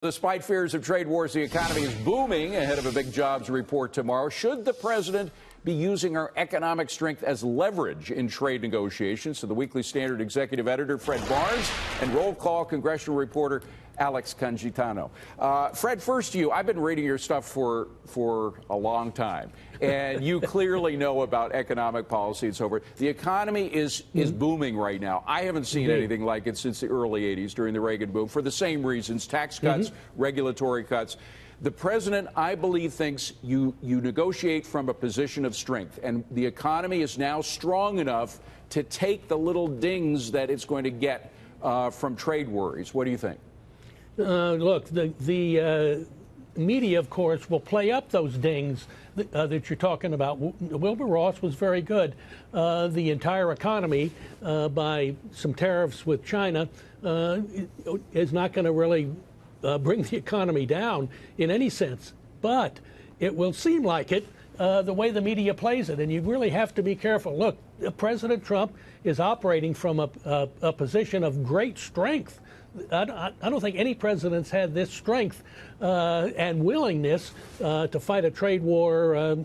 Despite fears of trade wars, the economy is booming ahead of a big jobs report tomorrow. Should the president be using our economic strength as leverage in trade negotiations? So the Weekly Standard executive editor, Fred Barnes, and Roll Call congressional reporter, Alex Gangitano. Fred, first to you. I've been reading your stuff for a long time, and you clearly know about economic policy and so forth. The economy is booming right now. I haven't seen anything like it since the early 80s during the Reagan boom for the same reasons: tax cuts, regulatory cuts. The president, I believe, thinks you negotiate from a position of strength, and the economy is now strong enough to take the little dings that it's going to get from trade worries. What do you think? Look, the media, of course, will play up those dings that you're talking about. Wilbur Ross was very good. The entire economy, by some tariffs with China, is not going to really bring the economy down in any sense. But it will seem like it the way the media plays it, and you really have to be careful. Look, President Trump is operating from a position of great strength. I don't think any president's had this strength and willingness to fight a trade war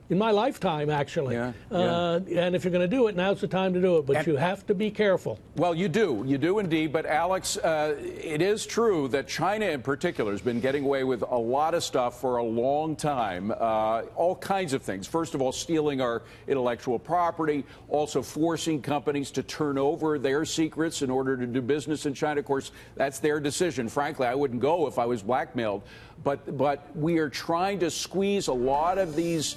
in my lifetime, actually. And if you're going to do it, now's the time to do it. But you have to be careful. Well, you do indeed. But Alex, it is true that China in particular has been getting away with a lot of stuff for a long time, all kinds of things. First of all, stealing our intellectual property, also forcing companies to turn over their secrets in order to do business in China. Of course, that's their decision. Frankly, I wouldn't go if I was blackmailed. But we are trying to squeeze a lot of these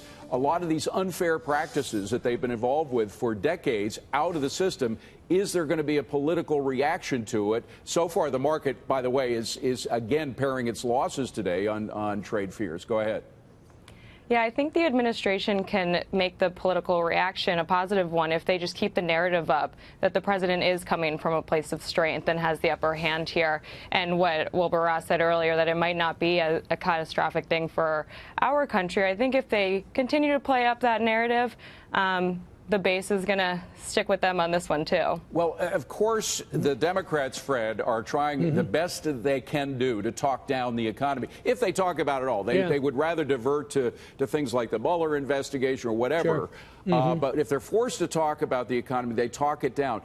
unfair practices that they've been involved with for decades out of the system. Is there going to be a political reaction to it? So far, the market, by the way, is again paring its losses today on trade fears. Go ahead. Yeah, I think the administration can make the political reaction a positive one if they just keep the narrative up that the president is coming from a place of strength and has the upper hand here. And what Wilbur Ross said earlier, that it might not be a catastrophic thing for our country. I think if they continue to play up that narrative, the base is going to stick with them on this one, too. Well, of course, the Democrats, Fred, are trying the best that they can do to talk down the economy, if they talk about it all. They would rather divert to things like the Mueller investigation or whatever. But if they're forced to talk about the economy, they talk it down.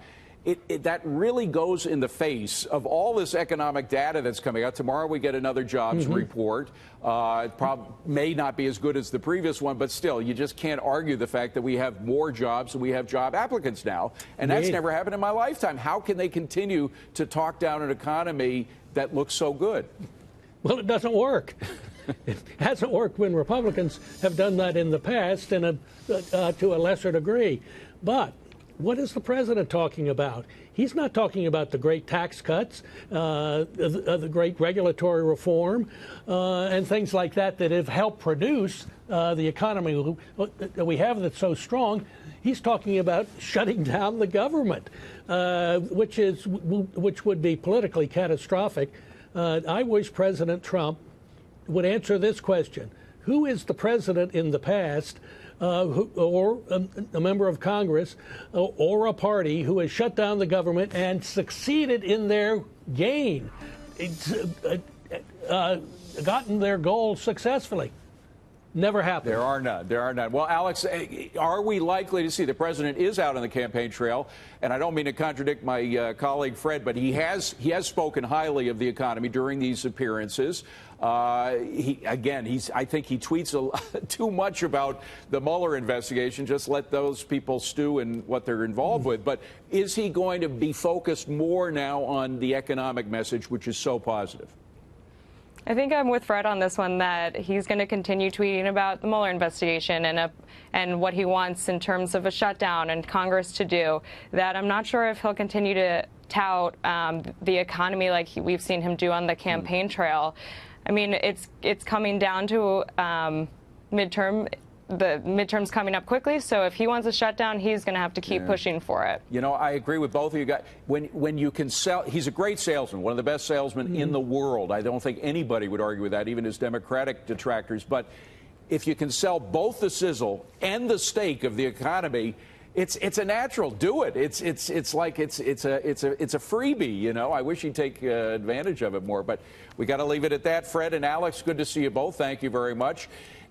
That really goes in the face of all this economic data that's coming out. Tomorrow we get another jobs report. It may not be as good as the previous one, but still, you just can't argue the fact that we have more jobs than we have job applicants now. And that's never happened in my lifetime. How can they continue to talk down an economy that looks so good? Well, it doesn't work. It hasn't worked when Republicans have done that in the past, and to a lesser degree. But what is the president talking about? He's not talking about the great tax cuts, the great regulatory reform, and things like that have helped produce the economy that we have that's so strong. He's talking about shutting down the government, which would be politically catastrophic. I wish President Trump would answer this question: who is the president in the past, or a member of Congress, or a party who has shut down the government and succeeded in their gain, gotten their goal successfully? Never happened. There are none. There are none. Well, Alex, are we likely to see the president is out on the campaign trail? And I don't mean to contradict my colleague Fred, but he has spoken highly of the economy during these appearances. I think he tweets too much about the Mueller investigation. Just let those people stew in what they're involved with. But is he going to be focused more now on the economic message, which is so positive? I think I'm with Fred on this one, that he's going to continue tweeting about the Mueller investigation and what he wants in terms of a shutdown and Congress to do. That I'm not sure if he'll continue to tout the economy like we've seen him do on the campaign trail. I mean, it's coming down to the midterms coming up quickly, so if he wants a shutdown, he's going to have to keep pushing for it. You know, I agree with both of you guys. When you can sell, he's a great salesman, one of the best salesmen in the world. I don't think anybody would argue with that, even his Democratic detractors. But if you can sell both the sizzle and the steak of the economy, It's a natural. Do it. It's like it's a freebie. You know, I wish you'd take advantage of it more. But we got to leave it at that. Fred and Alex, good to see you both. Thank you very much.